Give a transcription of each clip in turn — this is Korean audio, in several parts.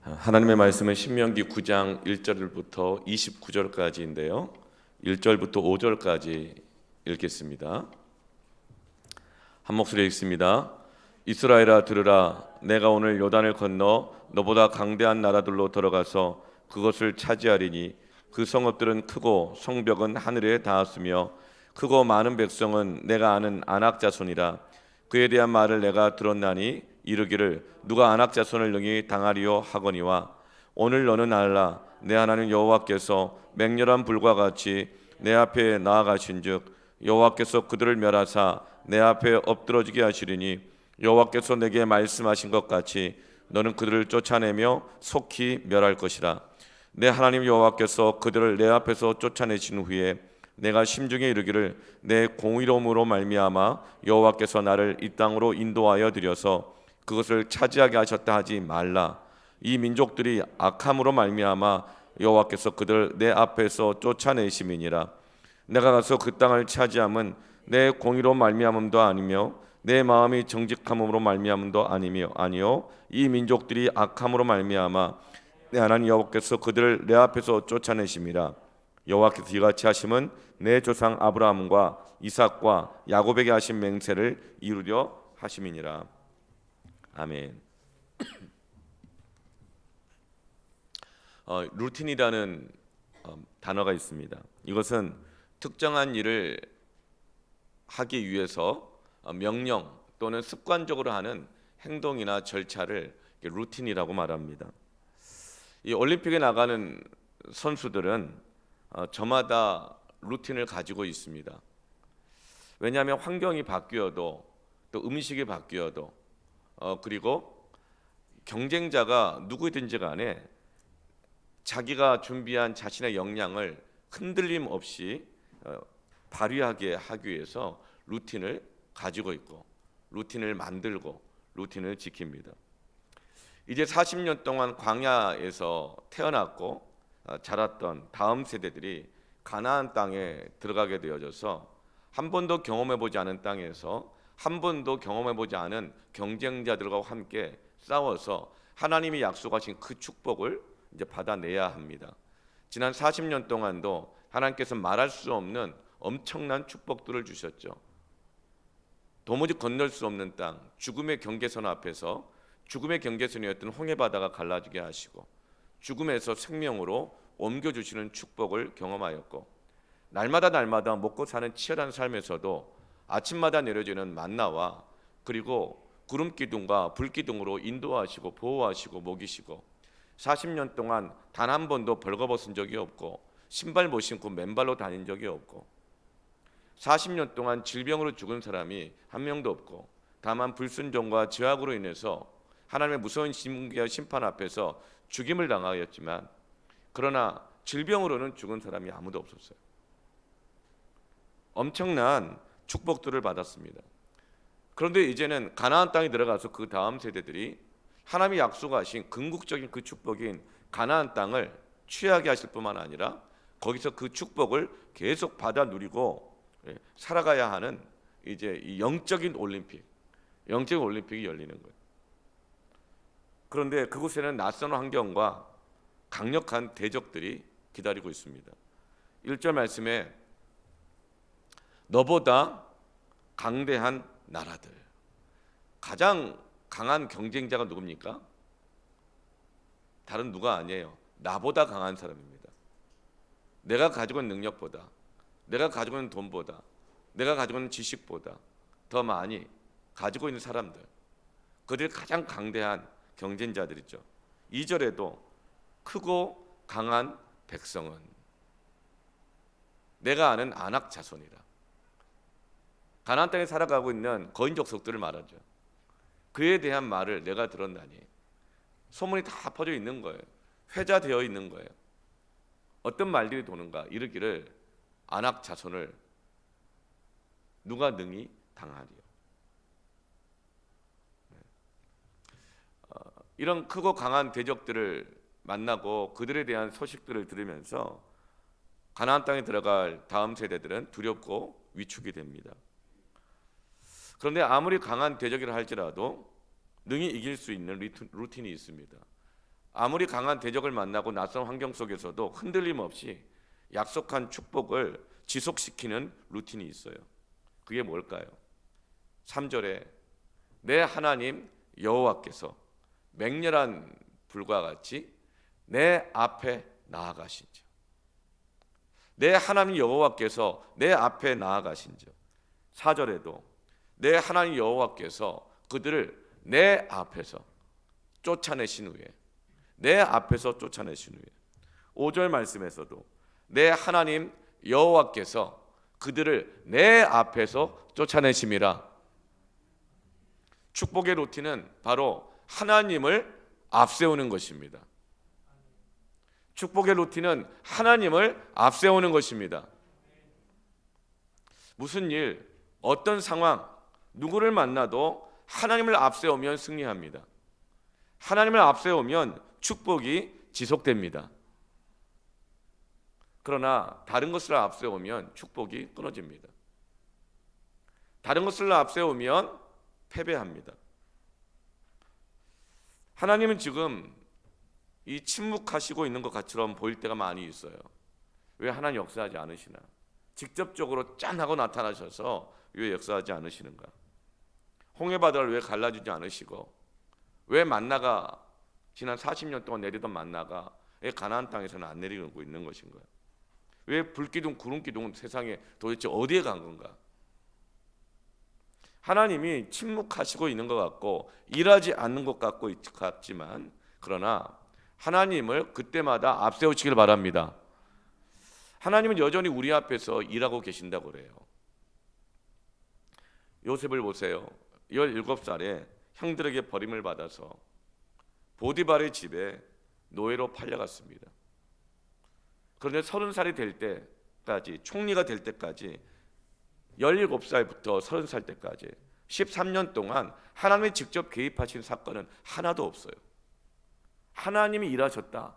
하나님의 말씀은 신명기 9장 1절부터 29절까지인데요. 1절부터 5절까지 읽겠습니다. 한 목소리 읽습니다. 이스라엘아 들으라. 내가 오늘 요단을 건너 너보다 강대한 나라들로 들어가서 그것을 차지하리니 그 성읍들은 크고 성벽은 하늘에 닿았으며 크고 많은 백성은 내가 아는 아낙 자손이라. 그에 대한 말을 내가 들었나니 이르기를 누가 아낙 자손을 능히 당하리요 하거니와 오늘 너는 알라. 내 하나님 여호와께서 맹렬한 불과 같이 내 앞에 나아가신즉 여호와께서 그들을 멸하사 내 앞에 엎드러지게 하시리니 여호와께서 내게 말씀하신 것 같이 너는 그들을 쫓아내며 속히 멸할 것이라. 내 하나님 여호와께서 그들을 내 앞에서 쫓아내신 후에 내가 심중에 이르기를 내 공의로움으로 말미암아 여호와께서 나를 이 땅으로 인도하여 들여서 그것을 차지하게 하셨다 하지 말라. 이 민족들이 악함으로 말미암아 여호와께서 그들을 내 앞에서 쫓아내심이니라. 내가 가서 그 땅을 차지함은 내 공의로 말미암음도 아니며 내 마음이 정직함으로 말미암음도 아니요 이 민족들이 악함으로 말미암아 내 하나님 여호와께서 그들을 내 앞에서 쫓아내심이라. 여호와께서 이같이 하심은 내 조상 아브라함과 이삭과 야곱에게 하신 맹세를 이루려 하심이니라. 아멘. 루틴이라는 단어가 있습니다. 이것은 특정한 일을 하기 위해서 명령 또는 습관적으로 하는 행동이나 절차를 루틴이라고 말합니다. 이 올림픽에 나가는 선수들은 저마다 루틴을 가지고 있습니다. 왜냐하면 환경이 바뀌어도 또 음식이 바뀌어도 그리고 경쟁자가 누구든지 간에 자기가 준비한 자신의 역량을 흔들림 없이 발휘하게 하기 위해서 루틴을 가지고 있고 루틴을 만들고 루틴을 지킵니다. 이제 40년 동안 광야에서 태어났고 자랐던 다음 세대들이 가나안 땅에 들어가게 되어져서 한 번도 경험해보지 않은 땅에서 한 번도 경험해보지 않은 경쟁자들과 함께 싸워서 하나님이 약속하신 그 축복을 이제 받아내야 합니다. 지난 40년 동안도 하나님께서 말할 수 없는 엄청난 축복들을 주셨죠. 도무지 건널 수 없는 땅, 죽음의 경계선 앞에서 죽음의 경계선이었던 홍해바다가 갈라지게 하시고 죽음에서 생명으로 옮겨주시는 축복을 경험하였고 날마다 먹고 사는 치열한 삶에서도 아침마다 내려지는 만나와 그리고 구름기둥과 불기둥으로 인도하시고 보호하시고 먹이시고 40년 동안 단 한 번도 벌거벗은 적이 없고 신발 못 신고 맨발로 다닌 적이 없고 40년 동안 질병으로 죽은 사람이 한 명도 없고 다만 불순종과 죄악으로 인해서 하나님의 무서운 심판 앞에서 죽임을 당하였지만 그러나 질병으로는 죽은 사람이 아무도 없었어요. 엄청난 축복들을 받았습니다. 그런데 이제는 가나안 땅에 들어가서 그 다음 세대들이 하나님이 약속하신 궁극적인 그 축복인 가나안 땅을 취하게 하실 뿐만 아니라 거기서 그 축복을 계속 받아 누리고 살아가야 하는 이제 이 영적인 올림픽이 열리는 거예요. 그런데 그곳에는 낯선 환경과 강력한 대적들이 기다리고 있습니다. 1절 말씀에 너보다 강대한 나라들, 가장 강한 경쟁자가 누굽니까? 다른 누가 아니에요. 나보다 강한 사람입니다. 내가 가지고 있는 능력보다, 내가 가지고 있는 돈보다, 내가 가지고 있는 지식보다 더 많이 가지고 있는 사람들, 그들이 가장 강대한 경쟁자들이죠. 2절에도 크고 강한 백성은 내가 아는 아낙 자손이라. 가나안 땅에 살아가고 있는 거인 족속들을 말하죠. 그에 대한 말을 내가 들었나니. 소문이 다 퍼져 있는 거예요. 회자되어 있는 거예요. 어떤 말들이 도는가? 이르기를 아낙 자손을 누가 능히 당하리요. 이런 크고 강한 대적들을 만나고 그들에 대한 소식들을 들으면서 가나안 땅에 들어갈 다음 세대들은 두렵고 위축이 됩니다. 그런데 아무리 강한 대적이라 할지라도 능히 이길 수 있는 루틴이 있습니다. 아무리 강한 대적을 만나고 낯선 환경 속에서도 흔들림 없이 약속한 축복을 지속시키는 루틴이 있어요. 그게 뭘까요? 3절에 내 하나님 여호와께서 맹렬한 불과 같이 내 앞에 나아가신즉. 내 하나님 여호와께서 내 앞에 나아가신즉. 4절에도 내 하나님 여호와께서 그들을 내 앞에서 쫓아내신 후에, 내 앞에서 쫓아내신 후에, 5절 말씀에서도 내 하나님 여호와께서 그들을 내 앞에서 쫓아내심이라. 축복의 루틴은 바로 하나님을 앞세우는 것입니다. 축복의 루틴은 하나님을 앞세우는 것입니다. 무슨 일, 어떤 상황, 누구를 만나도 하나님을 앞세우면 승리합니다. 하나님을 앞세우면 축복이 지속됩니다. 그러나 다른 것을 앞세우면 축복이 끊어집니다. 다른 것을 앞세우면 패배합니다. 하나님은 지금 이 침묵하시고 있는 것처럼 보일 때가 많이 있어요. 왜 하나님 역사하지 않으시나? 직접적으로 짠 하고 나타나셔서 왜 역사하지 않으시는가? 홍해바다를 왜 갈라주지 않으시고, 왜 만나가 지난 40년 동안 내리던 만나가 왜 가나안 땅에서는 안 내리고 있는 것인가? 왜 불기둥 구름기둥은 세상에 도대체 어디에 간 건가? 하나님이 침묵하시고 있는 것 같고 일하지 않는 것 같지만, 그러나 하나님을 그때마다 앞세우시길 바랍니다. 하나님은 여전히 우리 앞에서 일하고 계신다고 그래요. 요셉을 보세요. 17살에 형들에게 버림을 받아서 보디발의 집에 노예로 팔려갔습니다. 그런데 30살이 될 때까지, 총리가 될 때까지, 17살부터 30살 때까지 13년 동안 하나님이 직접 개입하신 사건은 하나도 없어요. 하나님이 일하셨다,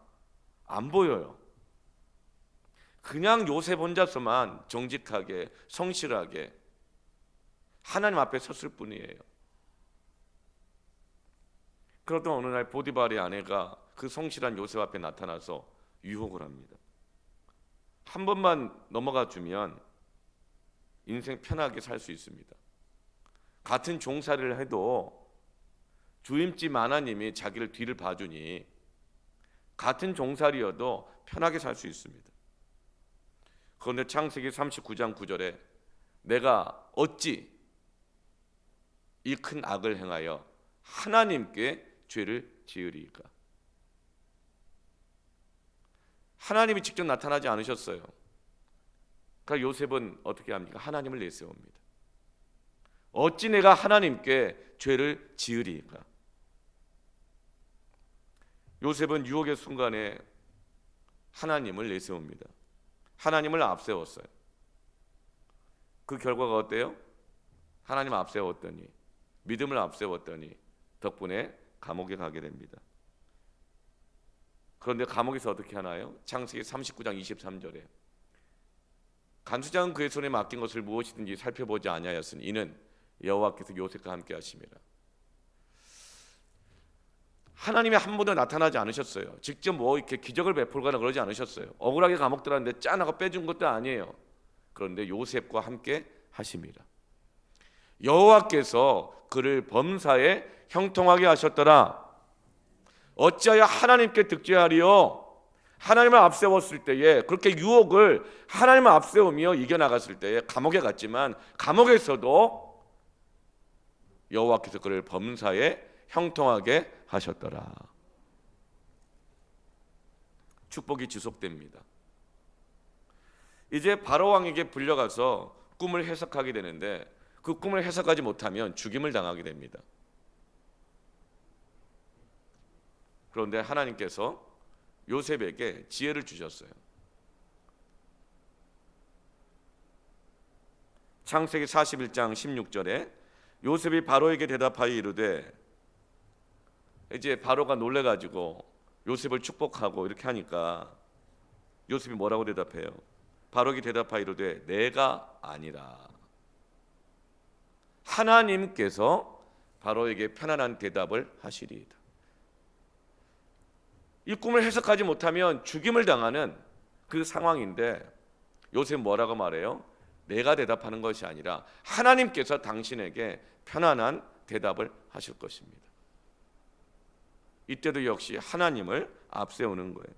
안 보여요. 그냥 요셉 혼자서만 정직하게 성실하게 하나님 앞에 섰을 뿐이에요. 그러던 어느 날 보디발의 아내가 그 성실한 요셉 앞에 나타나서 유혹을 합니다. 한 번만 넘어가 주면 인생 편하게 살 수 있습니다. 같은 종살이를 해도 주임집 하나님이 자기를 뒤를 봐주니 같은 종살이여도 편하게 살 수 있습니다. 그런데 창세기 39장 9절에 내가 어찌 이 큰 악을 행하여 하나님께 죄를 지으리까? 하나님이 직접 나타나지 않으셨어요. 그러니까 요셉은 어떻게 합니까? 하나님을 내세웁니다. 어찌 내가 하나님께 죄를 지으리까? 요셉은 유혹의 순간에 하나님을 내세웁니다. 하나님을 앞세웠어요. 그 결과가 어때요? 하나님 앞세웠더니, 믿음을 앞세웠더니 덕분에 감옥에 가게 됩니다. 그런데 감옥에서 어떻게 하나요? 창세기 39장 23절에 간수장은 그의 손에 맡긴 것을 무엇이든지 살펴보지 아니하였으니 이는 여호와께서 요셉과 함께 하심이라. 하나님이 한 번도 나타나지 않으셨어요. 직접 뭐 이렇게 기적을 베풀거나 그러지 않으셨어요. 억울하게 감옥 들어갔는데 짠하고 빼준 것도 아니에요. 그런데 요셉과 함께 하심이라. 여호와께서 그를 범사에 형통하게 하셨더라. 어찌하여 하나님께 득죄하리요? 하나님을 앞세웠을 때에, 그렇게 유혹을 하나님을 앞세우며 이겨나갔을 때에 감옥에 갔지만 감옥에서도 여호와께서 그를 범사에 형통하게 하셨더라. 축복이 지속됩니다. 이제 바로 왕에게 불려가서 꿈을 해석하게 되는데 그 꿈을 해석하지 못하면 죽임을 당하게 됩니다. 그런데 하나님께서 요셉에게 지혜를 주셨어요. 창세기 41장 16절에 요셉이 바로에게 대답하여 이르되, 이제 바로가 놀래가지고 요셉을 축복하고 이렇게 하니까 요셉이 뭐라고 대답해요? 바로에게 대답하여 이르되 내가 아니라. 하나님께서 바로에게 편안한 대답을 하시리이다. 이 꿈을 해석하지 못하면 죽임을 당하는 그 상황인데 요셉 뭐라고 말해요? 내가 대답하는 것이 아니라 하나님께서 당신에게 편안한 대답을 하실 것입니다. 이때도 역시 하나님을 앞세우는 거예요.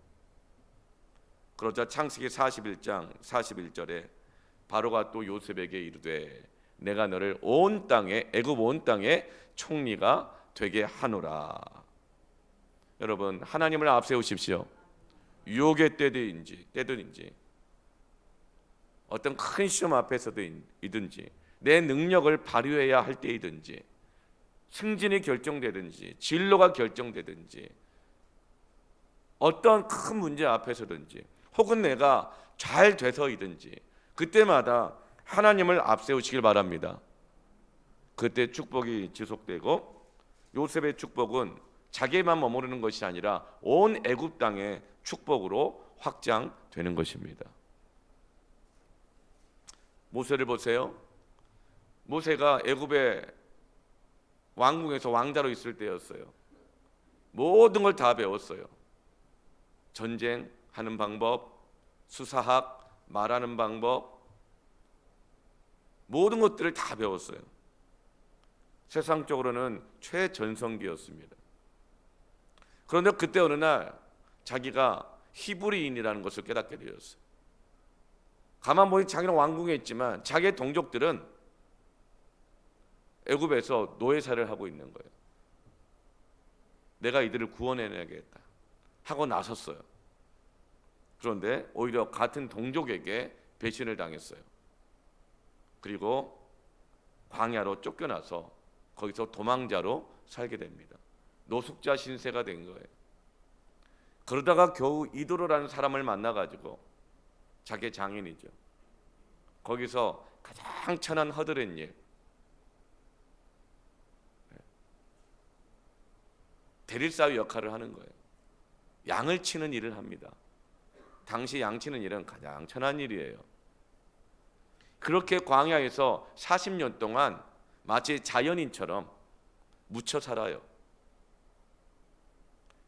그러자 창세기 41장 41절에 바로가 또 요셉에게 이르되 내가 너를 온 땅에 애굽 온 땅에 총리가 되게 하노라. 여러분, 하나님을 앞세우십시오. 유혹의 때든지 어떤 큰 시험 앞에서든지 내 능력을 발휘해야 할 때이든지 승진이 결정되든지 진로가 결정되든지 어떤 큰 문제 앞에서든지 혹은 내가 잘 돼서이든지 그때마다 하나님을 앞세우시길 바랍니다. 그때 축복이 지속되고 요셉의 축복은 자기만 머무르는 것이 아니라 온 애굽 땅의 축복으로 확장되는 것입니다. 모세를 보세요. 모세가 애굽의 왕궁에서 왕자로 있을 때였어요. 모든 걸 다 배웠어요. 전쟁하는 방법, 수사학, 말하는 방법, 모든 것들을 다 배웠어요. 세상적으로는 최전성기였습니다. 그런데 그때 어느 날 자기가 히브리인이라는 것을 깨닫게 되었어요. 가만 보니 자기는 왕궁에 있지만 자기의 동족들은 애굽에서 노예살을 하고 있는 거예요. 내가 이들을 구원해내야겠다 하고 나섰어요. 그런데 오히려 같은 동족에게 배신을 당했어요. 그리고 광야로 쫓겨나서 거기서 도망자로 살게 됩니다. 노숙자 신세가 된 거예요. 그러다가 겨우 이도로라는 사람을 만나가지고 자기 장인이죠. 거기서 가장 천한 허드렛 일, 대릴사위 역할을 하는 거예요. 양을 치는 일을 합니다. 당시 양 치는 일은 가장 천한 일이에요. 그렇게 광야에서 40년 동안 마치 자연인처럼 묻혀 살아요.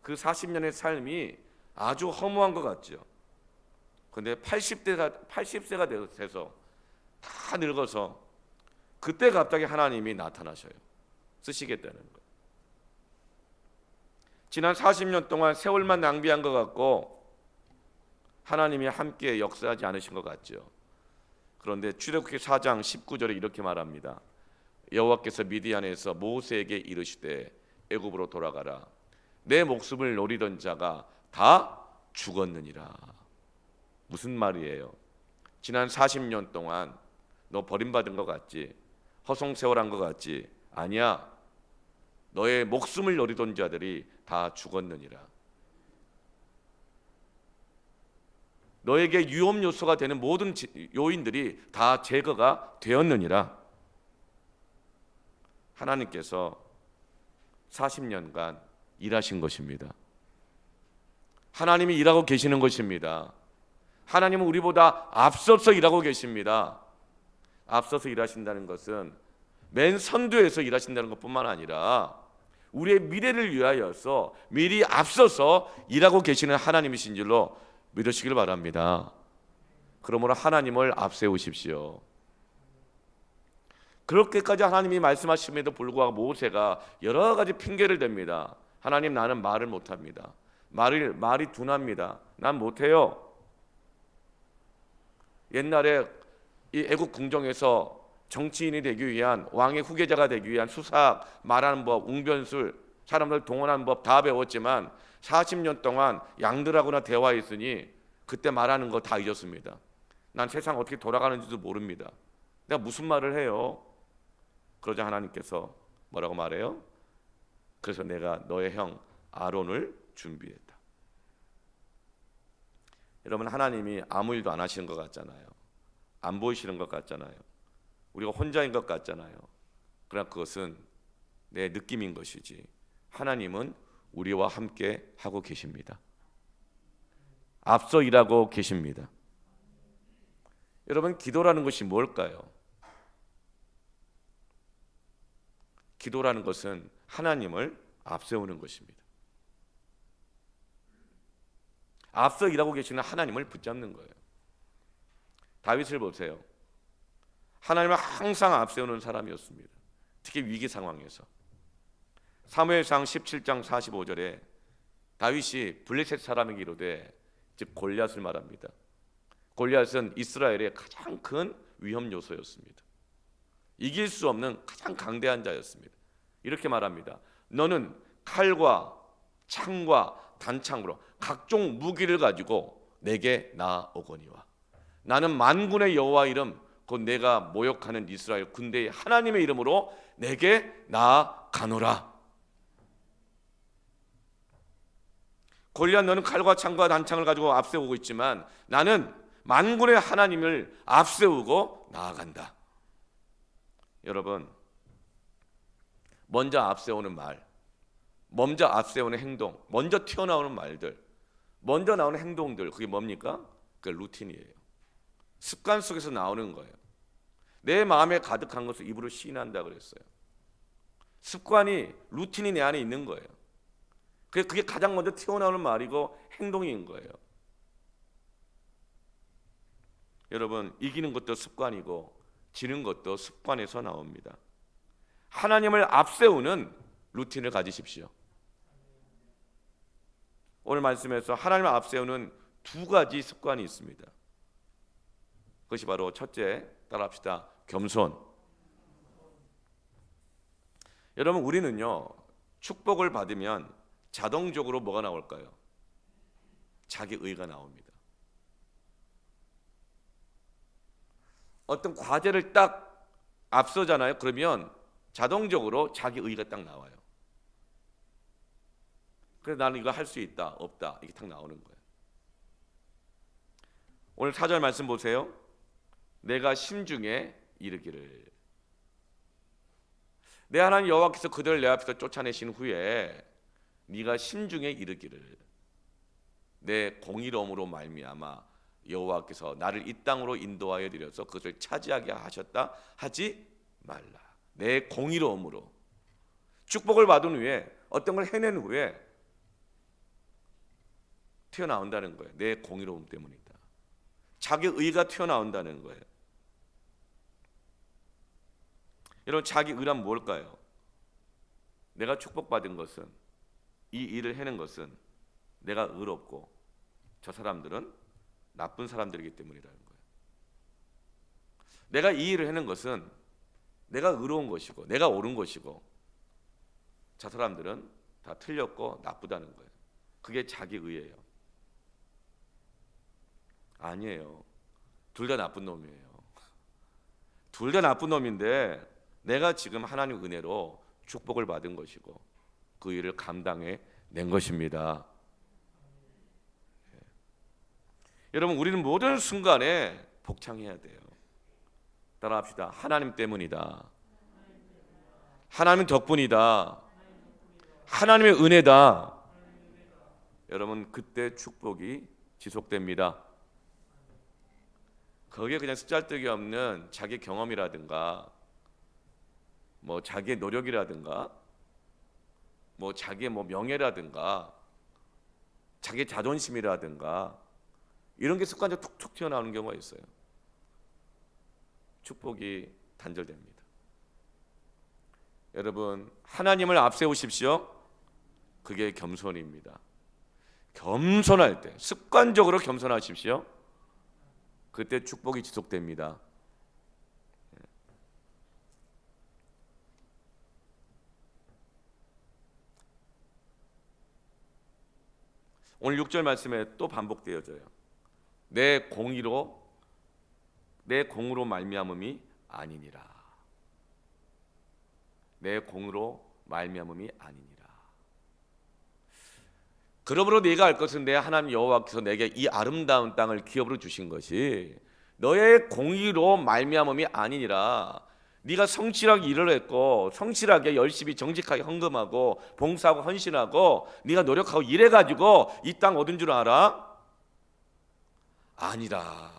그 40년의 삶이 아주 허무한 것 같죠. 그런데 80세가 돼서 다 늙어서 그때 갑자기 하나님이 나타나셔요. 쓰시겠다는 거예요. 지난 40년 동안 세월만 낭비한 것 같고 하나님이 함께 역사하지 않으신 것 같죠. 그런데 출애굽기 4장 19절에 이렇게 말합니다. 여호와께서 미디안에서 모세에게 이르시되 애굽으로 돌아가라. 내 목숨을 노리던 자가 다 죽었느니라. 무슨 말이에요? 지난 40년 동안 너 버림받은 것 같지? 허송세월한 것 같지? 아니야. 너의 목숨을 노리던 자들이 다 죽었느니라. 너에게 위험 요소가 되는 모든 요인들이 다 제거가 되었느니라. 하나님께서 40년간 일하신 것입니다. 하나님이 일하고 계시는 것입니다. 하나님은 우리보다 앞서서 일하고 계십니다. 앞서서 일하신다는 것은 맨 선두에서 일하신다는 것뿐만 아니라 우리의 미래를 위하여서 미리 앞서서 일하고 계시는 하나님이신 줄로 믿으시길 바랍니다. 그러므로 하나님을 앞세우십시오. 그렇게까지 하나님이 말씀하심에도 불구하고 모세가 여러 가지 핑계를 댑니다. 하나님, 나는 말을 못합니다. 말이 둔합니다. 난 못해요. 옛날에 이 애국 궁정에서 정치인이 되기 위한, 왕의 후계자가 되기 위한 수사학, 말하는 법, 웅변술, 사람들 동원하는 법 다 배웠지만 40년 동안 양들하고나 대화했으니 그때 말하는 거 다 잊었습니다. 난 세상 어떻게 돌아가는지도 모릅니다. 내가 무슨 말을 해요? 그러자 하나님께서 뭐라고 말해요? 그래서 내가 너의 형 아론을 준비했다. 여러분, 하나님이 아무 일도 안 하시는 것 같잖아요. 안 보이시는 것 같잖아요. 우리가 혼자인 것 같잖아요. 그러나 그것은 내 느낌인 것이지 하나님은 우리와 함께 하고 계십니다. 앞서 일하고 계십니다. 여러분, 기도라는 것이 뭘까요? 기도라는 것은 하나님을 앞세우는 것입니다. 앞서 일하고 계시는 하나님을 붙잡는 거예요. 다윗을 보세요. 하나님을 항상 앞세우는 사람이었습니다. 특히 위기 상황에서. 사무엘상 17장 45절에 다윗이 블레셋 사람에게 이르되, 즉 골리앗을 말합니다. 골리앗은 이스라엘의 가장 큰 위험 요소였습니다. 이길 수 없는 가장 강대한 자였습니다. 이렇게 말합니다. 너는 칼과 창과 단창으로 각종 무기를 가지고 내게 나아오거니와 나는 만군의 여호와 이름 곧 내가 모욕하는 이스라엘 군대의 하나님의 이름으로 내게 나아가노라. 골리앗, 너는 칼과 창과 단창을 가지고 앞세우고 있지만 나는 만군의 하나님을 앞세우고 나아간다. 여러분, 먼저 앞세우는 말, 먼저 앞세우는 행동, 먼저 튀어나오는 말들, 먼저 나오는 행동들, 그게 뭡니까? 그게 루틴이에요. 습관 속에서 나오는 거예요. 내 마음에 가득한 것을 입으로 시인한다 그랬어요. 습관이, 루틴이 내 안에 있는 거예요. 그게 가장 먼저 튀어나오는 말이고 행동인 거예요. 여러분, 이기는 것도 습관이고 지는 것도 습관에서 나옵니다. 하나님을 앞세우는 루틴을 가지십시오. 오늘 말씀에서 하나님을 앞세우는 두 가지 습관이 있습니다. 그것이 바로 첫째, 따라합시다. 겸손. 여러분, 우리는요, 축복을 받으면 자동적으로 뭐가 나올까요? 자기 의가 나옵니다. 어떤 과제를 딱 앞서잖아요. 그러면 자동적으로 자기 의가 딱 나와요. 그래서 나는 이거 할 수 있다, 없다, 이게 딱 나오는 거예요. 오늘 4절 말씀 보세요. 내가 심중에 이르기를, 내 하나님 여호와께서 그들을 내 앞에서 쫓아내신 후에 네가 심중에 이르기를, 내 공의로움으로 말미암아 여호와께서 나를 이 땅으로 인도하여 드려서 그것을 차지하게 하셨다 하지 말라. 내 공의로움으로. 축복을 받은 후에, 어떤 걸 해낸 후에 튀어나온다는 거예요. 내 공의로움 때문이다. 자기 의가 튀어나온다는 거예요. 여러분, 자기 의란 뭘까요? 내가 축복받은 것은, 이 일을 해낸 것은 내가 의롭고 저 사람들은 나쁜 사람들이기 때문이라는 거예요. 내가 이 일을 해낸 것은 내가 의로운 것이고 내가 옳은 것이고 저 사람들은 다 틀렸고 나쁘다는 거예요. 그게 자기 의예요. 아니에요. 둘 다 나쁜 놈이에요. 둘 다 나쁜 놈인데 내가 지금 하나님 은혜로 축복을 받은 것이고 그 일을 감당해 낸 것입니다. 여러분, 우리는 모든 순간에 복창해야 돼요. 따라합시다. 하나님 때문이다. 하나님 덕분이다. 하나님의 은혜다. 여러분, 그때 축복이 지속됩니다. 거기에 그냥 쓰잘데기 없는 자기 경험이라든가 뭐 자기의 노력이라든가 뭐 자기의 명예라든가 자기 자존심이라든가 이런 게 습관적으로 툭툭 튀어나오는 경우가 있어요. 축복이 단절됩니다. 여러분, 하나님을 앞세우십시오. 그게 겸손입니다. 겸손할 때, 습관적으로 겸손하십시오. 그때 축복이 지속됩니다. 오늘 6절 말씀에 또 반복되어져요. 내 공으로 말미암음이 아니니라. 내 공으로 말미암음이 아니니라. 그러므로 네가 알 것은 내 하나님 여호와께서 내게 이 아름다운 땅을 기업으로 주신 것이 너의 공의로 말미암음이 아니니라. 네가 성실하게 일을 했고 성실하게 열심히 정직하게 헌금하고 봉사하고 헌신하고 네가 노력하고 일해가지고 이 땅 얻은 줄 알아? 아니라.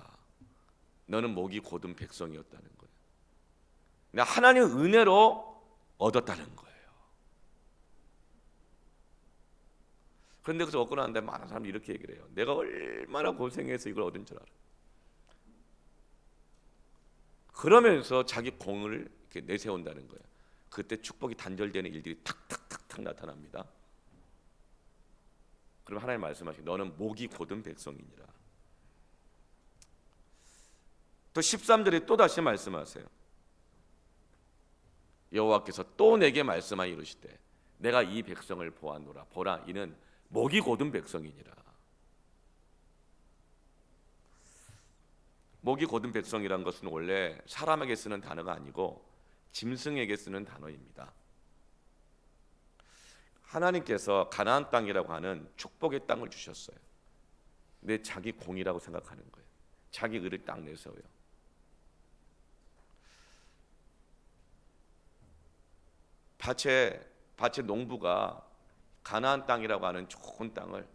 너는 목이 곧은 백성이었다는 거예요. 하나님의 은혜로 얻었다는 거예요. 그런데 그래서 얻고 나는데 많은 사람들이 이렇게 얘기를 해요. 내가 얼마나 고생해서 이걸 얻은 줄 알아. 그러면서 자기 공을 이렇게 내세운다는 거예요. 그때 축복이 단절되는 일들이 탁탁탁탁 나타납니다. 그럼 하나님 말씀하시고 너는 목이 곧은 백성이니라. 또 13절에 또 다시 말씀하세요. 여호와께서 또 내게 말씀하여 이르시되 내가 이 백성을 보았노라. 보라 이는 목이 곧은 백성이니라. 목이 곧은 백성이란 것은 원래 사람에게 쓰는 단어가 아니고 짐승에게 쓰는 단어입니다. 하나님께서 가나안 땅이라고 하는 축복의 땅을 주셨어요. 근데 자기 공이라고 생각하는 거예요. 자기 의를 딱 내세워요. 밭의 농부가 가나안 땅이라고 하는 좋은 땅을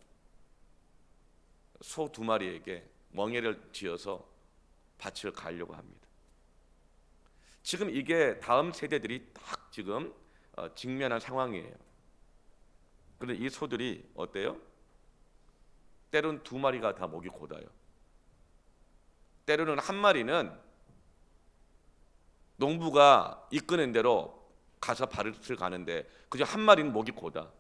소 2마리에게 멍에를 지어서 밭을 가려고 합니다. 지금 이게 다음 세대들이 딱 지금 직면한 상황이에요. 그런데 이 소들이 어때요? 때로는 2마리가 다 목이 곧아요. 때로는 1마리는 농부가 이끄는 대로 가서 밭을 가는데 그저 1마리는 목이 곧아.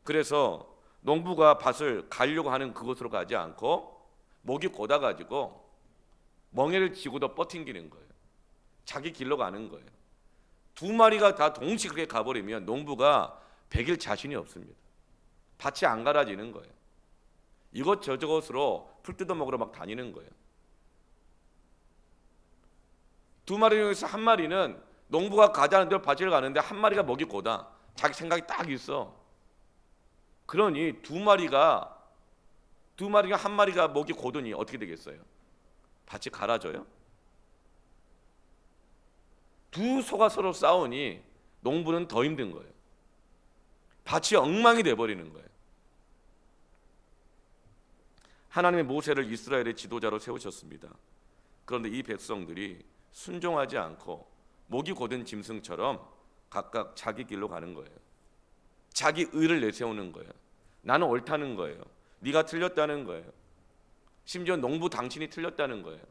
그래서 농부가 밭을 가려고 하는 그곳으로 가지 않고 목이 곧아가지고 멍에를 쥐고도 버팅기는 거예요. 자기 길로 가는 거예요. 2마리가 다 동시에 그렇게 가버리면 농부가 베길 자신이 없습니다. 밭이 안 갈아지는 거예요. 이것저것으로 풀 뜯어먹으러 막 다니는 거예요. 2마리 중에서 1마리는 농부가 가자는 대로 밭을 가는데 1마리가 목이 곧아. 자기 생각이 딱 있어. 그러니 2마리가 1마리가 목이 곧으니 어떻게 되겠어요? 밭이 갈아져요? 두 소가 서로 싸우니 농부는 더 힘든 거예요. 밭이 엉망이 돼버리는 거예요. 하나님의 모세를 이스라엘의 지도자로 세우셨습니다. 그런데 이 백성들이 순종하지 않고 목이 곧은 짐승처럼 각각 자기 길로 가는 거예요. 자기 의를 내세우는 거예요. 나는 옳다는 거예요. 네가 틀렸다는 거예요. 심지어 농부 당신이 틀렸다는 거예요.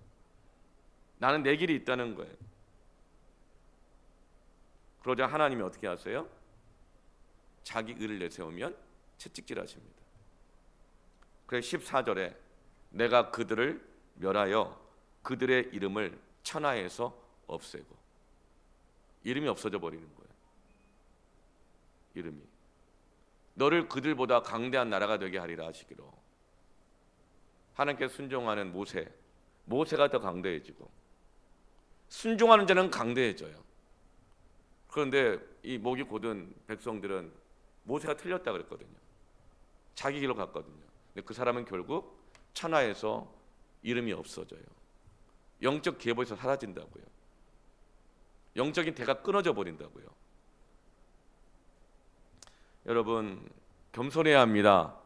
나는 내 길이 있다는 거예요. 그러자 하나님이 어떻게 하세요? 자기 의를 내세우면 채찍질하십니다. 그래서 14절에 내가 그들을 멸하여 그들의 이름을 천하에서 없애고, 이름이 없어져 버리는 거예요. 이름이 너를 그들보다 강대한 나라가 되게 하리라 하시기로. 하나님께 순종하는 모세가 더 강대해지고 순종하는 자는 강대해져요. 그런데 이 목이 곧은 백성들은 모세가 틀렸다 그랬거든요. 자기 길로 갔거든요. 근데 그 사람은 결국 천하에서 이름이 없어져요. 영적 계보에서 사라진다고요. 영적인 대가 끊어져 버린다고요. 여러분, 겸손해야 합니다.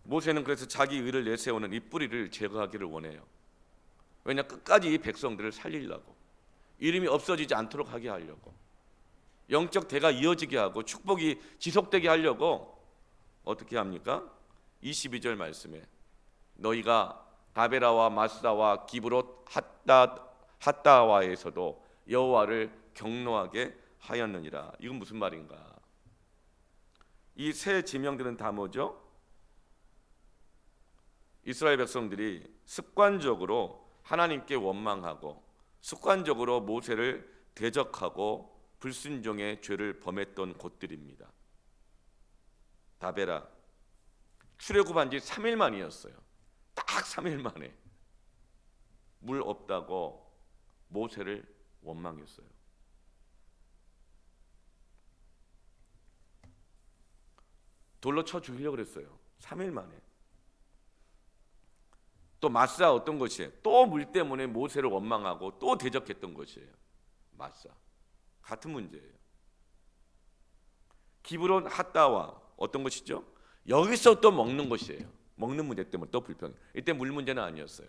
모세는 그래서 자기 의를 내세우는 이 뿌리를 제거하기를 원해요. 왜냐, 끝까지 이 백성들을 살리려고, 이름이 없어지지 않도록 하게 하려고, 영적 대가 이어지게 하고 축복이 지속되게 하려고 어떻게 합니까? 22절 말씀에 너희가 다베라와 마스다와 기브롯 핫다와에서도 여호와를 경노하게 하였느니라. 이건 무슨 말인가? 이 세 지명들은 다 뭐죠? 이스라엘 백성들이 습관적으로 하나님께 원망하고 습관적으로 모세를 대적하고 불순종의 죄를 범했던 곳들입니다. 다베라, 출애굽한 지 3일 만이었어요. 딱 3일 만에 물 없다고 모세를 원망했어요. 돌로 쳐 죽이려고 그랬어요. 3일 만에. 또 마사 어떤 것이에요? 또 물 때문에 모세를 원망하고 또 대적했던 것이에요. 마사. 같은 문제예요. 기브론 핫다와 어떤 것이죠? 여기서 또 먹는 것이에요. 먹는 문제 때문에 또 불평해. 이때 물 문제는 아니었어요.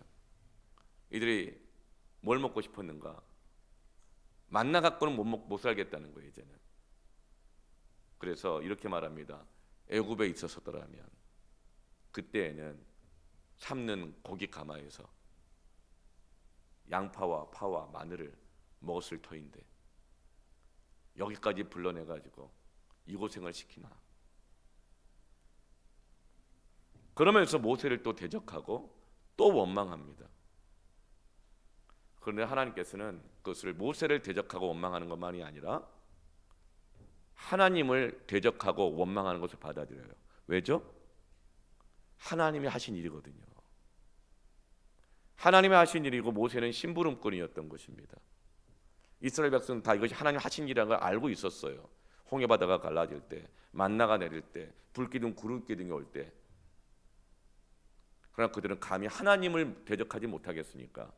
이들이 뭘 먹고 싶었는가? 만나 갖고는 못 살겠다는 거예요. 이제는 그래서 이렇게 말합니다. 애굽에 있었더라면 그때에는 삶는 고기 가마에서 양파와 파와 마늘을 먹었을 터인데 여기까지 불러내가지고 이 고생을 시키나. 그러면서 모세를 또 대적하고 또 원망합니다. 그런데 하나님께서는 그것을 모세를 대적하고 원망하는 것만이 아니라 하나님을 대적하고 원망하는 것을 받아들여요. 왜죠? 하나님이 하신 일이거든요. 하나님이 하신 일이고 모세는 심부름꾼이었던 것입니다. 이스라엘 백성은 다 이것이 하나님 하신 일이라는 걸 알고 있었어요. 홍해 바다가 갈라질 때, 만나가 내릴 때, 불기둥 구름기둥이 올 때. 그러나 그들은 감히 하나님을 대적하지 못하겠으니까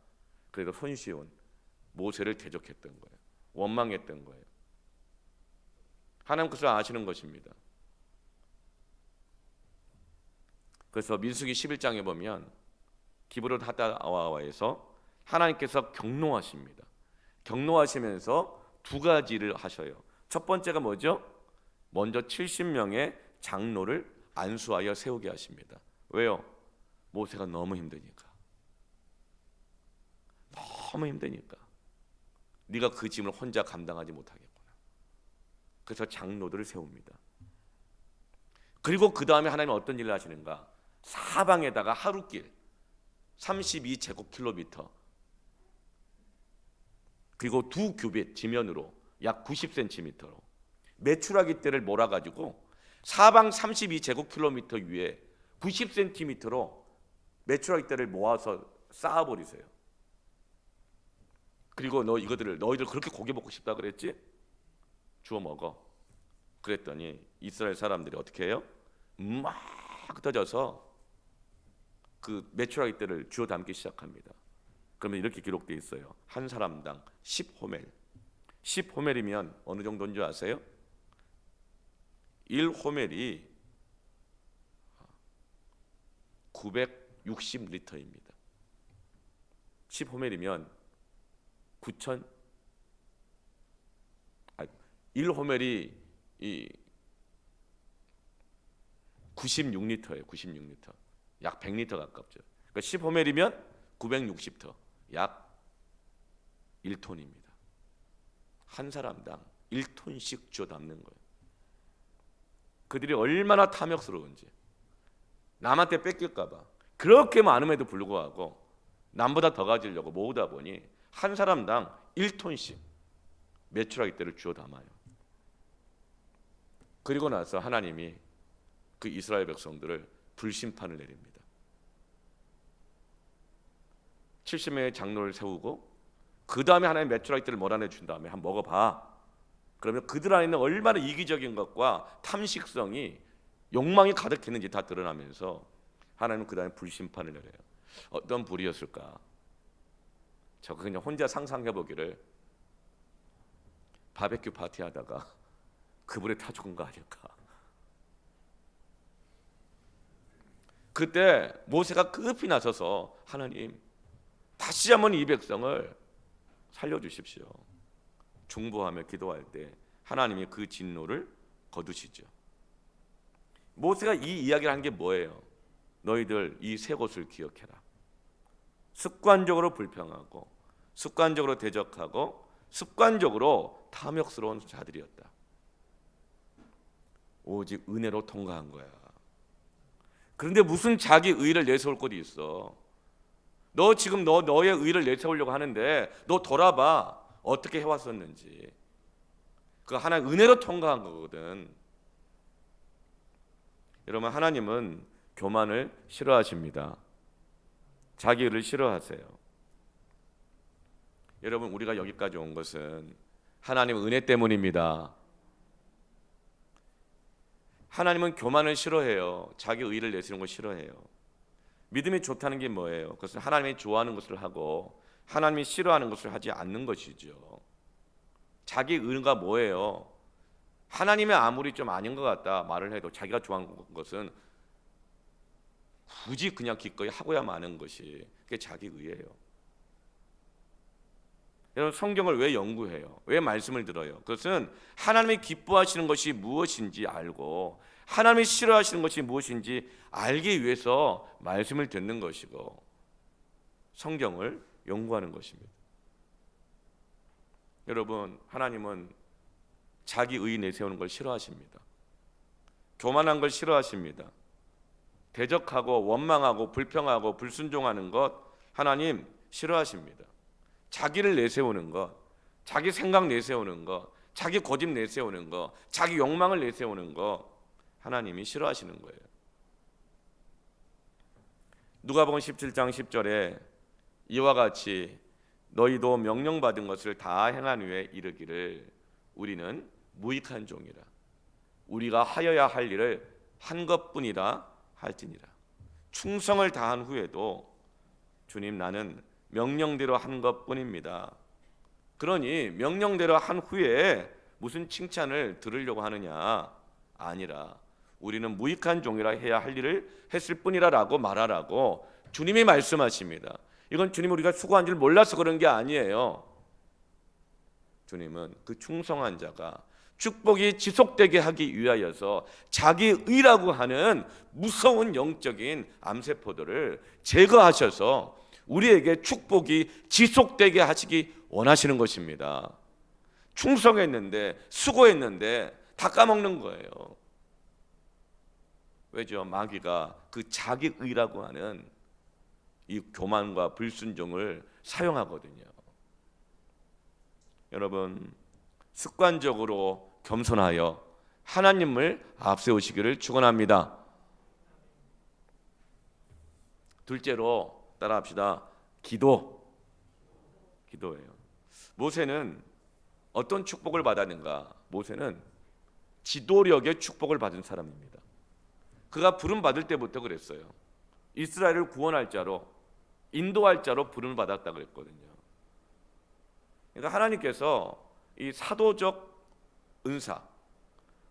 그래도 손쉬운 모세를 대적했던 거예요. 원망했던 거예요. 하나님 그것을 아시는 것입니다. 그래서 민수기 11장에 보면 기브롯 하다와에서 하나님께서 경노하십니다. 경노하시면서 두 가지를 하셔요. 첫 번째가 뭐죠? 먼저 70명의 장로를 안수하여 세우게 하십니다. 왜요? 모세가 너무 힘드니까. 너무 힘드니까. 네가 그 짐을 혼자 감당하지 못하겠구나. 그래서 장로들을 세웁니다. 그리고 그 다음에 하나님은 어떤 일을 하시는가? 사방에다가 하루길 32제곱킬로미터 그리고 두 규빗 지면으로 약 90cm로 메추라기 떼를 몰아가지고 사방 32제곱킬로미터 위에 90cm로 메추라기 떼를 모아서 쌓아버리세요. 그리고 너희들 그렇게 고기 먹고 싶다 그랬지? 주워 먹어. 그랬더니 이스라엘 사람들이 어떻게 해요? 막 흩어져서 그 메추라기 떼를 주워 담기 시작합니다. 그러면 이렇게 기록되어 있어요. 한 사람당 10호멜. 10호멜이면 어느 정도인 줄 아세요? 1호멜이 960리터입니다. 10호멜이면 1호멜이 96리터예요. 96리터. 약 100리터 가깝죠. 그러니까 10호멜이면 960터. 약 1톤입니다. 한 사람당 1톤씩 주워 담는 거예요. 그들이 얼마나 탐욕스러운지. 남한테 뺏길까 봐. 그렇게 많음에도 불구하고 남보다 더 가지려고 모으다 보니 한 사람당 1톤씩 메추라기 떼를 주워 담아요. 그리고 나서 하나님이 그 이스라엘 백성들을 불심판을 내립니다. 70명의 장로를 세우고 그 다음에 하나님 메추라기 떼를 몰아내 준 다음에 한번 먹어봐. 그러면 그들 안에는 얼마나 이기적인 것과 탐식성이 욕망이 가득했는지 다 드러나면서 하나님은 그 다음에 불심판을 내려요. 어떤 불이었을까? 저 그냥 혼자 상상해보기를 바베큐 파티하다가 그 불에 타 죽은 거 아닐까? 그때 모세가 급히 나서서 하나님 다시 한번 이 백성을 살려주십시오. 중보하며 기도할 때 하나님이 그 진노를 거두시죠. 모세가 이 이야기를 한 게 뭐예요? 너희들 이 세 곳을 기억해라. 습관적으로 불평하고 습관적으로 대적하고 습관적으로 탐욕스러운 자들이었다. 오직 은혜로 통과한 거야. 그런데 무슨 자기 의를 내세울 곳이 있어? 너 지금 너의 의를 내세우려고 하는데 너 돌아봐. 어떻게 해왔었는지. 그 하나님 은혜로 통과한 거거든. 여러분, 하나님은 교만을 싫어하십니다. 자기 의를 싫어하세요. 여러분, 우리가 여기까지 온 것은 하나님의 은혜 때문입니다. 하나님은 교만을 싫어해요. 자기 의를 내세우는 걸 싫어해요. 믿음이 좋다는 게 뭐예요? 그것은 하나님이 좋아하는 것을 하고 하나님이 싫어하는 것을 하지 않는 것이죠. 자기 의가 뭐예요? 하나님의 아무리 좀 아닌 것 같다 말을 해도 자기가 좋아하는 것은 굳이 그냥 기꺼이 하고야 마는 것이 그게 자기 의예요. 여러분 성경을 왜 연구해요? 왜 말씀을 들어요? 그것은 하나님이 기뻐하시는 것이 무엇인지 알고 하나님이 싫어하시는 것이 무엇인지 알기 위해서 말씀을 듣는 것이고 성경을 연구하는 것입니다. 여러분 하나님은 자기 의 내세우는 걸 싫어하십니다. 교만한 걸 싫어하십니다. 대적하고 원망하고 불평하고 불순종하는 것 하나님 싫어하십니다. 자기를 내세우는 것, 자기 생각 내세우는 것, 자기 고집 내세우는 것, 자기 욕망을 내세우는 것 하나님이 싫어하시는 거예요. 누가복음 17장 10절에 이와 같이 너희도 명령받은 것을 다 행한 후에 이르기를 우리는 무익한 종이라 우리가 하여야 할 일을 한 것뿐이라 할지니라. 충성을 다한 후에도 주님 나는 명령대로 한 것뿐입니다. 그러니 명령대로 한 후에 무슨 칭찬을 들으려고 하느냐? 아니라 우리는 무익한 종이라 해야 할 일을 했을 뿐이라라고 말하라고 주님이 말씀하십니다. 이건 주님 우리가 수고한 줄 몰라서 그런 게 아니에요. 주님은 그 충성한 자가 축복이 지속되게 하기 위하여서 자기 의라고 하는 무서운 영적인 암세포들을 제거하셔서 우리에게 축복이 지속되게 하시기 원하시는 것입니다. 충성했는데 수고했는데 다 까먹는 거예요. 왜죠? 마귀가 그 자기 의라고 하는 이 교만과 불순종을 사용하거든요. 여러분 습관적으로 겸손하여 하나님을 앞세우시기를 축원합니다. 둘째로 따라합시다. 기도예요. 모세는 어떤 축복을 받았는가? 모세는 지도력의 축복을 받은 사람입니다. 그가 부름 받을 때부터 그랬어요. 이스라엘을 구원할 자로 인도할 자로 부름을 받았다 그랬거든요. 그러니까 하나님께서 이 사도적 은사,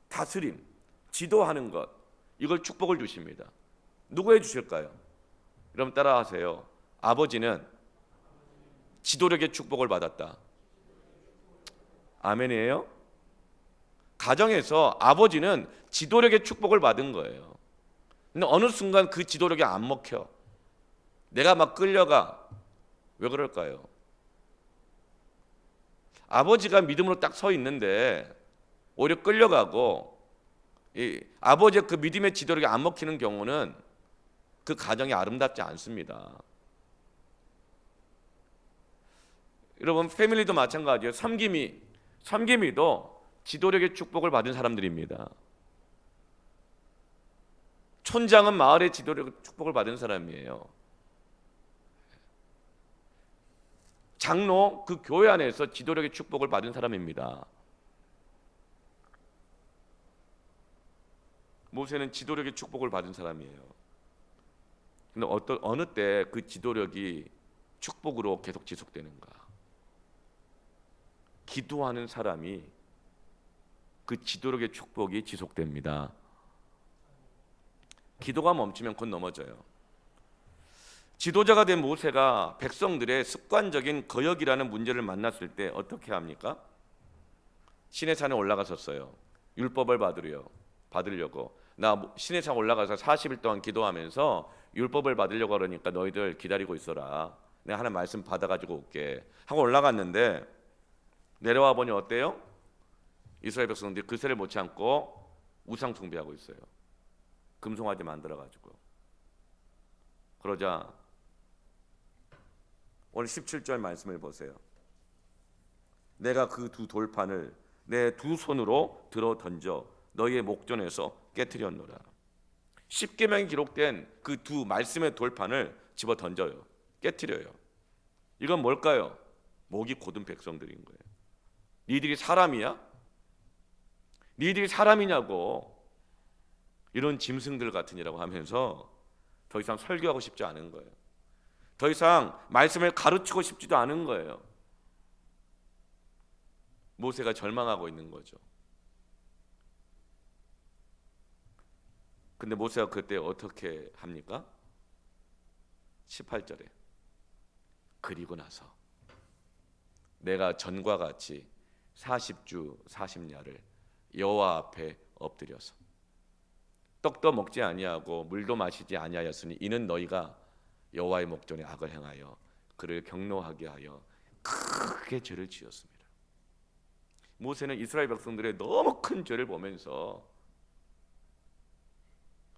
다스림, 지도하는 것 이걸 축복을 주십니다. 누구에 주실까요? 여러분 따라하세요. 아버지는 지도력의 축복을 받았다. 아멘이에요? 가정에서 아버지는 지도력의 축복을 받은 거예요. 근데 어느 순간 그 지도력이 안 먹혀. 내가 막 끌려가. 왜 그럴까요? 아버지가 믿음으로 딱 서 있는데 오히려 끌려가고 이 아버지의 그 믿음의 지도력이 안 먹히는 경우는 그 가정이 아름답지 않습니다. 여러분 패밀리도 마찬가지예요. 섬김이도 지도력의 축복을 받은 사람들입니다. 촌장은 마을의 지도력의 축복을 받은 사람이에요. 장로 그 교회 안에서 지도력의 축복을 받은 사람입니다. 모세는 지도력의 축복을 받은 사람이에요. 근데 어느 때 그 지도력이 축복으로 계속 지속되는가? 기도하는 사람이 그 지도력의 축복이 지속됩니다. 기도가 멈추면 곧 넘어져요. 지도자가 된 모세가 백성들의 습관적인 거역이라는 문제를 만났을 때 어떻게 합니까? 시내산에 올라갔었어요. 율법을 받으려고. 나 시내산 올라가서 40일 동안 기도하면서 율법을 받으려고 그러니까 너희들 기다리고 있어라. 내가 하나님 말씀 받아가지고 올게 하고 올라갔는데 내려와 보니 어때요? 이스라엘 백성들이 그새를 못 참고 우상 숭배하고 있어요. 금송아지 만들어가지고. 그러자 오늘 17절 말씀을 보세요. 내가 그 두 돌판을 내 두 손으로 들어 던져 너희의 목전에서 깨트렸노라. 십계명이 기록된 그 두 말씀의 돌판을 집어 던져요. 깨트려요. 이건 뭘까요? 목이 곧은 백성들인 거예요. 니들이 사람이야? 니들이 사람이냐고. 이런 짐승들 같으니라고 하면서 더 이상 설교하고 싶지 않은 거예요. 더 이상 말씀을 가르치고 싶지도 않은 거예요. 모세가 절망하고 있는 거죠. 근데 모세가 그때 어떻게 합니까? 18절에 그리고 나서 내가 전과 같이 40주 40야를 여호와 앞에 엎드려서 떡도 먹지 아니하고 물도 마시지 아니하였으니 이는 너희가 여호와의 목전에 악을 행하여 그를 경노하게 하여 크게 죄를 지었습니다. 모세는 이스라엘 백성들의 너무 큰 죄를 보면서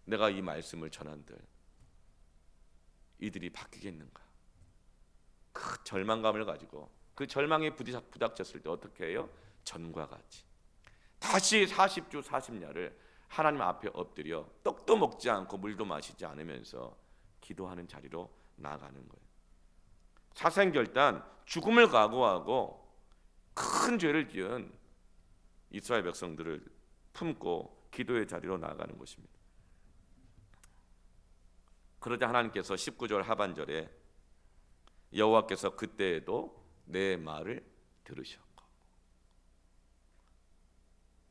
내가 이 말씀을 전한들 이들이 바뀌겠는가, 그 절망감을 가지고 그 절망에 부닥쳤을 때 어떻게 해요? 전과 같이 다시 40주 40야를 하나님 앞에 엎드려 떡도 먹지 않고 물도 마시지 않으면서 기도하는 자리로 나아가는 거예요. 사생결단 죽음을 각오하고 큰 죄를 지은 이스라엘 백성들을 품고 기도의 자리로 나아가는 것입니다. 그러자 하나님께서 19절 하반절에 여호와께서 그때에도 내 말을 들으셨고,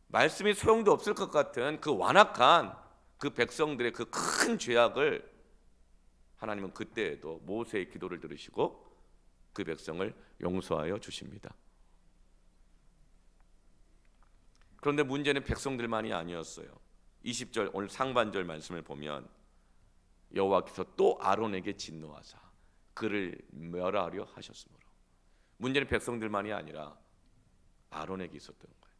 말씀이 소용도 없을 것 같은 그 완악한 그 백성들의 그 큰 죄악을 하나님은 그때에도 모세의 기도를 들으시고 그 백성을 용서하여 주십니다. 그런데 문제는 백성들만이 아니었어요. 20절 오늘 상반절 말씀을 보면 여호와께서 또 아론에게 진노하사 그를 멸하려 하셨으므로, 문제는 백성들만이 아니라 아론에게 있었던 거예요.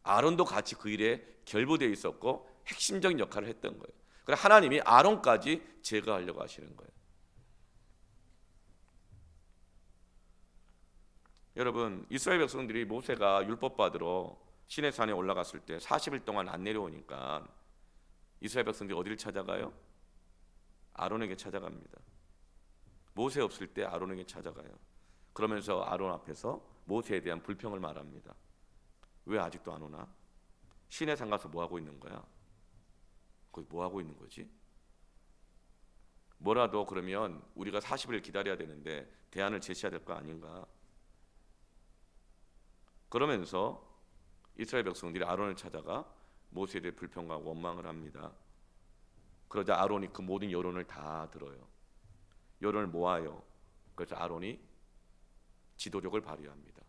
아론도 같이 그 일에 결부되어 있었고 핵심적인 역할을 했던 거예요. 그래서 하나님이 아론까지 제거하려고 하시는 거예요. 여러분, 이스라엘 백성들이 모세가 율법 받으러 시내산에 올라갔을 때 40일 동안 안 내려오니까 이스라엘 백성들이 어디를 찾아가요? 아론에게 찾아갑니다. 모세 없을 때 아론에게 찾아가요. 그러면서 아론 앞에서 모세에 대한 불평을 말합니다. 왜 아직도 안 오나? 시내산 가서 뭐 하고 있는 거야? 거기 뭐 하고 있는 거지? 뭐라도 그러면 우리가 40일 기다려야 되는데 대안을 제시해야 될 거 아닌가? 그러면서 이스라엘 백성들이 아론을 찾아가 모세에 대해 불평과 원망을 합니다. 그러자 아론이 그 모든 여론을 다 들어요. 여론을 모아요. 그래서 아론이 지도력을 발휘합니다.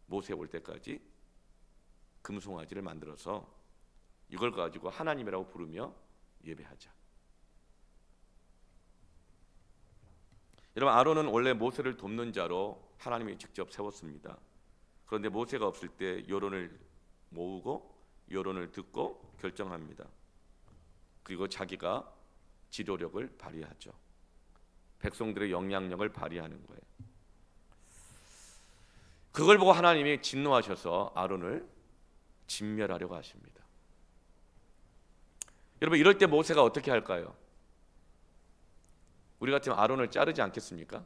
모세 올 때까지 금송아지를 만들어서 이걸 가지고 하나님이라고 부르며 예배하자. 여러분, 아론은 원래 모세를 돕는 자로 하나님이 직접 세웠습니다. 그런데 모세가 없을 때 여론을 모으고 여론을 듣고 결정합니다. 그리고 자기가 지도력을 발휘하죠. 백성들의 영향력을 발휘하는 거예요. 그걸 보고 하나님이 진노하셔서 아론을 진멸하려고 하십니다. 여러분, 이럴 때 모세가 어떻게 할까요? 우리 같으면 아론을 자르지 않겠습니까?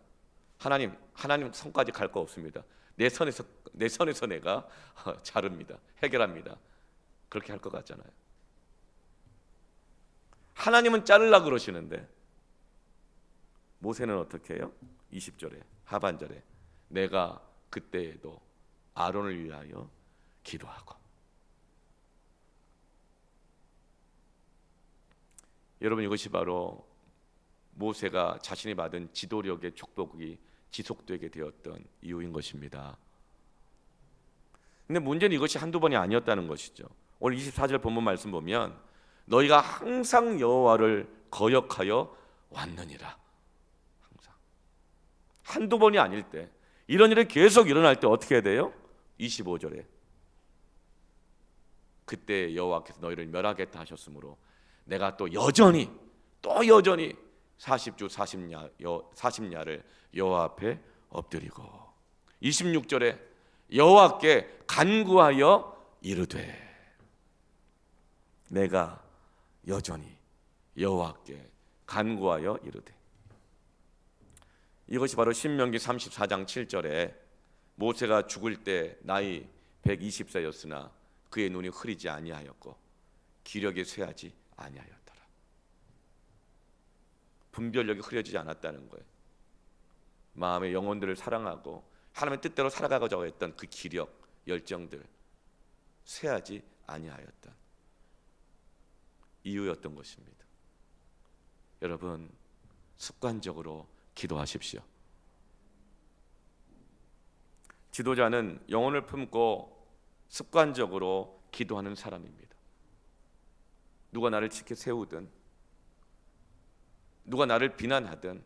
하나님 손까지 갈 거 없습니다. 내 선에서 내가 자릅니다. 해결합니다. 그렇게 할 것 같잖아요. 하나님은 자르려고 그러시는데 모세는 어떻게 해요? 20절에 하반절에 내가 그때에도 아론을 위하여 기도하고. 여러분, 이것이 바로 모세가 자신이 받은 지도력의 축복이 지속되게 되었던 이유인 것입니다. 근데 문제는 이것이 한두 번이 아니었다는 것이죠. 오늘 24절 본문 말씀 보면 너희가 항상 여호와를 거역하여 왔느니라. 항상. 한두 번이 아닐 때, 이런 일이 계속 일어날 때 어떻게 해야 돼요? 25절에 그때 여호와께서 너희를 멸하겠다 하셨으므로 내가 또 여전히 40주 40야를 여호와 앞에 엎드리고, 26절에 여호와께 간구하여 이르되 내가 여전히 여호와께 간구하여 이르되. 이것이 바로 신명기 34장 7절에 모세가 죽을 때 나이 120세였으나 그의 눈이 흐리지 아니하였고 기력이 쇠하지 아니하였더라. 분별력이 흐려지지 않았다는 거예요. 마음의 영혼들을 사랑하고 하나님의 뜻대로 살아가고자 했던 그 기력, 열정들 쇠하지 아니하였던 이유였던 것입니다. 여러분, 습관적으로 기도하십시오. 지도자는 영혼을 품고 습관적으로 기도하는 사람입니다. 누가 나를 지켜 세우든 누가 나를 비난하든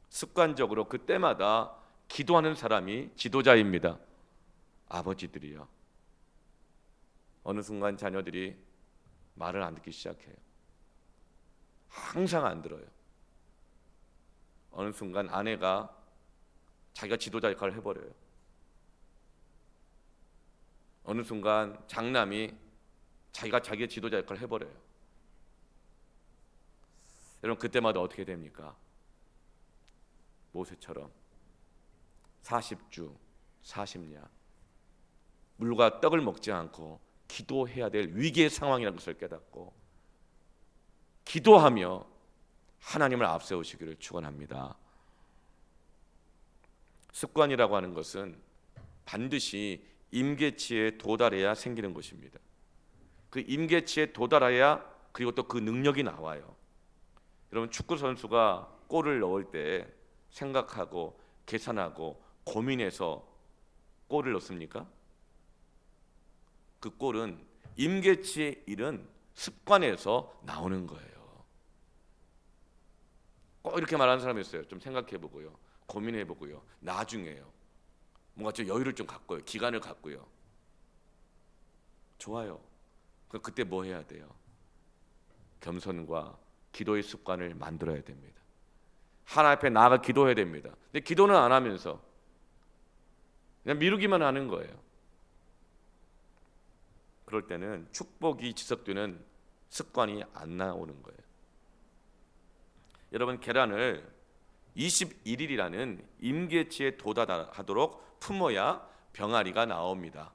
습관적으로 그때마다 기도하는 사람이 지도자입니다. 아버지들이요. 어느 순간 자녀들이 말을 안 듣기 시작해요. 항상 안 들어요. 어느 순간 아내가 자기가 지도자 역할을 해버려요. 어느 순간 장남이 자기가 자기의 지도자 역할을 해버려요. 여러분 그때마다 어떻게 됩니까? 모세처럼 40주 40년 물과 떡을 먹지 않고 기도해야 될 위기의 상황이라는 것을 깨닫고 기도하며 하나님을 앞세우시기를 축원합니다. 습관이라고 하는 것은 반드시 임계치에 도달해야 생기는 것입니다. 그 임계치에 도달해야 그리고 또 그 능력이 나와요. 여러분 축구 선수가 골을 넣을 때 생각하고 계산하고 고민해서 골을 넣습니까? 그 골은 임계치에 이른 습관에서 나오는 거예요. 꼭 이렇게 말하는 사람이 있어요. 좀 생각해보고요, 고민해보고요, 나중에요, 뭔가 좀 여유를 좀 갖고요, 기간을 갖고요. 좋아요. 그때 뭐 해야 돼요? 겸손과 기도의 습관을 만들어야 됩니다. 하나님 앞에 나아가 기도해야 됩니다. 근데 기도는 안 하면서 그냥 미루기만 하는 거예요. 그럴 때는 축복이 지속되는 습관이 안 나오는 거예요. 여러분 계란을 21일이라는 임계치에 도달하도록 품어야 병아리가 나옵니다.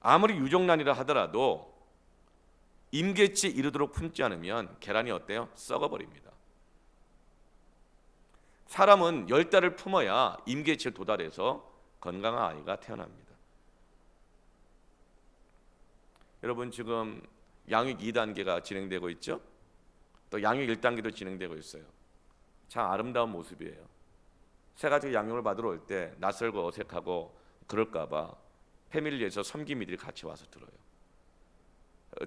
아무리 유정란이라 하더라도 임계치에 이르도록 품지 않으면 계란이 어때요? 썩어버립니다. 사람은 10달을 품어야 임계치에 도달해서 건강한 아이가 태어납니다. 여러분 지금 양육 2단계가 진행되고 있죠? 또 양육 1단계도 진행되고 있어요. 참 아름다운 모습이에요. 새 가족 양육을 받으러 올 때 낯설고 어색하고 그럴까 봐 패밀리에서 섬김이들이 같이 와서 들어요.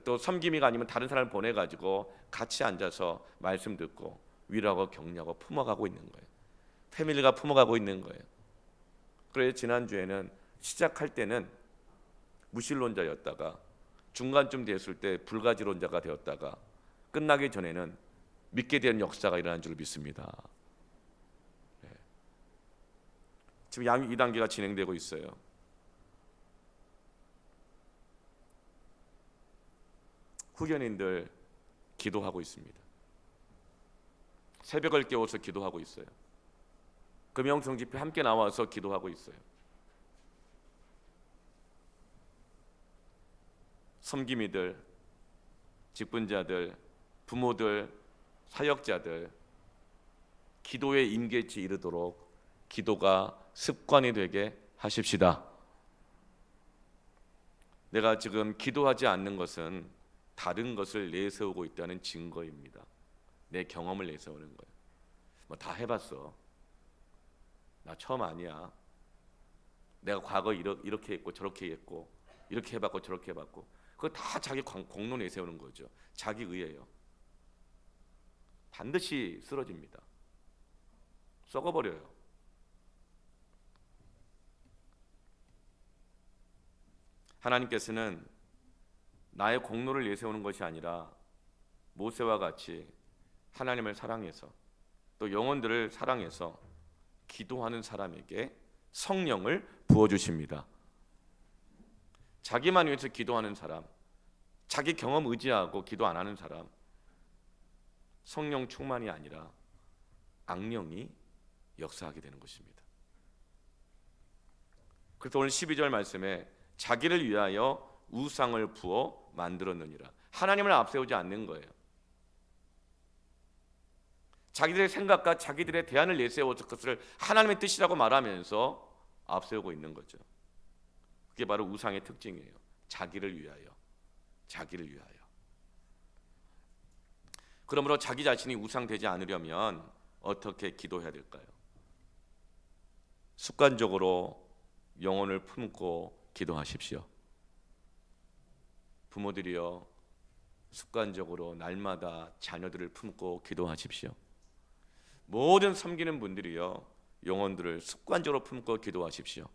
또 섬김이가 아니면 다른 사람을 보내가지고 같이 앉아서 말씀 듣고 위로하고 격려하고 품어가고 있는 거예요. 패밀리가 품어가고 있는 거예요. 그래서 지난주에는 시작할 때는 무신론자였다가 중간쯤 됐을 때 불가지론자가 되었다가 끝나기 전에는 믿게 되는 역사가 일어난 줄 믿습니다. 네. 지금 양육 2단계가 진행되고 있어요. 후견인들 기도하고 있습니다. 새벽을 깨워서 기도하고 있어요. 금영성 집회 함께 나와서 기도하고 있어요. 섬김이들, 직분자들, 부모들, 사역자들 기도의 임계치에 이르도록 기도가 습관이 되게 하십시다. 내가 지금 기도하지 않는 것은 다른 것을 내세우고 있다는 증거입니다. 내 경험을 내세우는 거예요. 뭐 다 해봤어. 나 처음 아니야. 내가 과거 이렇게 했고 저렇게 했고 이렇게 해봤고 저렇게 해봤고 그거 다 자기 공로 내세우는 거죠. 자기 의예요. 반드시 쓰러집니다. 썩어버려요. 하나님께서는 나의 공로를 내세우는 것이 아니라 모세와 같이 하나님을 사랑해서 또 영혼들을 사랑해서 기도하는 사람에게 성령을 부어주십니다. 자기만 위해서 기도하는 사람, 자기 경험 의지하고 기도 안 하는 사람, 성령 충만이 아니라 악령이 역사하게 되는 것입니다. 그래서 오늘 12절 말씀에 자기를 위하여 우상을 부어 만들었느니라. 하나님을 앞세우지 않는 거예요. 자기들의 생각과 자기들의 대안을 내세워서 그것을 하나님의 뜻이라고 말하면서 앞세우고 있는 거죠. 그게 바로 우상의 특징이에요. 자기를 위하여, 자기를 위하여. 그러므로 자기 자신이 우상되지 않으려면 어떻게 기도해야 될까요? 습관적으로 영혼을 품고 기도하십시오. 부모들이여 습관적으로 날마다 자녀들을 품고 기도하십시오. 모든 섬기는 분들이여 영혼들을 습관적으로 품고 기도하십시오.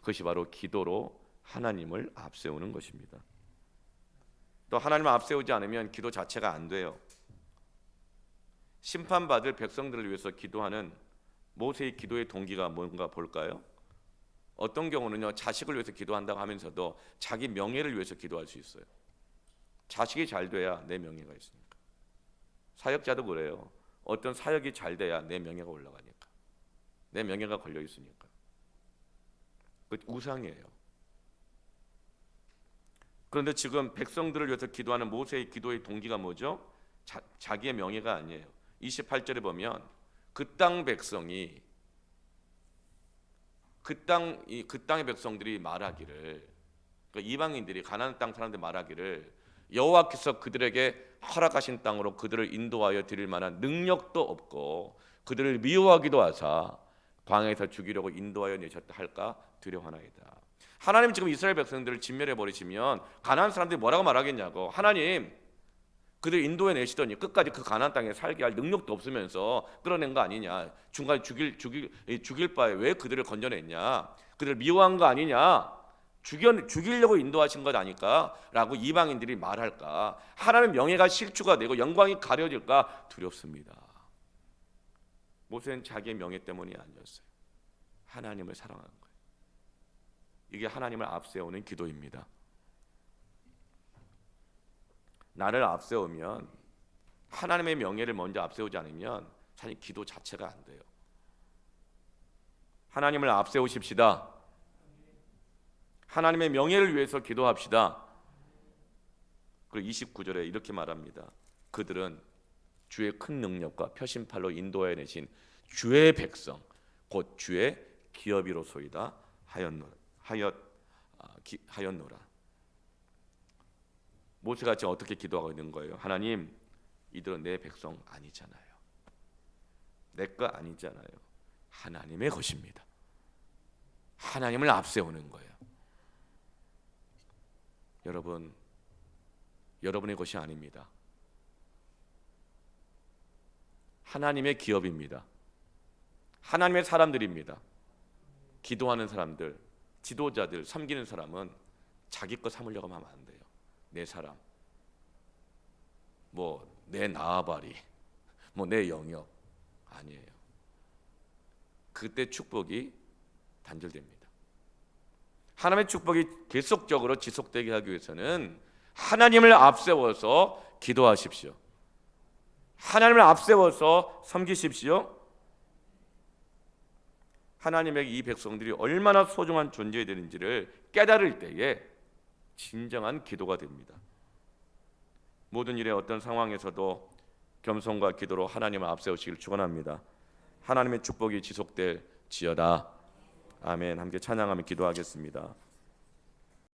그것이 바로 기도로 하나님을 앞세우는 것입니다. 또 하나님을 앞세우지 않으면 기도 자체가 안 돼요. 심판받을 백성들을 위해서 기도하는 모세의 기도의 동기가 뭔가 볼까요? 어떤 경우는요, 자식을 위해서 기도한다고 하면서도 자기 명예를 위해서 기도할 수 있어요. 자식이 잘 돼야 내 명예가 있으니까. 사역자도 그래요. 어떤 사역이 잘 돼야 내 명예가 올라가니까. 내 명예가 걸려 있으니까. 그 우상이에요. 그런데 지금 백성들을 위해서 기도하는 모세의 기도의 동기가 뭐죠? 자기의 명예가 아니에요. 28절에 보면 그 땅 백성이 그 땅의 백성들이 말하기를, 그러니까 이방인들이 가나안 땅 사람들 말하기를 여호와께서 그들에게 허락하신 땅으로 그들을 인도하여 드릴 만한 능력도 없고 그들을 미워하기도 하사 광야에서 죽이려고 인도하여 내셨다 할까 두려워하나이다. 하나님 지금 이스라엘 백성들을 진멸해 버리시면 가나안 사람들이 뭐라고 말하겠냐고. 하나님 그들 인도해 내시더니 끝까지 그 가나안 땅에 살게 할 능력도 없으면서 끌어낸 거 아니냐. 중간에 죽일 바에 왜 그들을 건져냈냐. 그들을 미워한 거 아니냐. 죽이려고 인도하신 것 아닐까 라고 이방인들이 말할까. 하나님의 명예가 실추가 되고 영광이 가려질까 두렵습니다. 모세는 자기의 명예 때문이 아니었어요. 하나님을 사랑하는 거예요. 이게 하나님을 앞세우는 기도입니다. 나를 앞세우면, 하나님의 명예를 먼저 앞세우지 않으면 사실 기도 자체가 안 돼요. 하나님을 앞세우십시다. 하나님의 명예를 위해서 기도합시다. 그리고 29절에 이렇게 말합니다. 그들은 주의 큰 능력과 표심팔로 인도해 내신 주의 백성 곧 주의 기업이로소이다 하였노라. 모세가 지금 어떻게 기도하고 있는 거예요? 하나님, 이들은 내 백성 아니잖아요. 내 거 아니잖아요. 하나님의 것입니다. 하나님을 앞세우는 거예요. 여러분, 여러분의 것이 아닙니다. 하나님의 기업입니다. 하나님의 사람들입니다. 기도하는 사람들, 지도자들, 섬기는 사람은 자기 거 삼으려고 하면 안 돼요. 내 사람, 뭐 내 나아바리, 뭐 내 영역 아니에요. 그때 축복이 단절됩니다. 하나님의 축복이 계속적으로 지속되게 하기 위해서는 하나님을 앞세워서 기도하십시오. 하나님을 앞세워서 섬기십시오. 하나님에게 이 백성들이 얼마나 소중한 존재가 되는지를 깨달을 때에 진정한 기도가 됩니다. 모든 일의 어떤 상황에서도 겸손과 기도로 하나님을 앞세우시길 축원합니다. 하나님의 축복이 지속될지어다. 아멘. 함께 찬양하며 기도하겠습니다.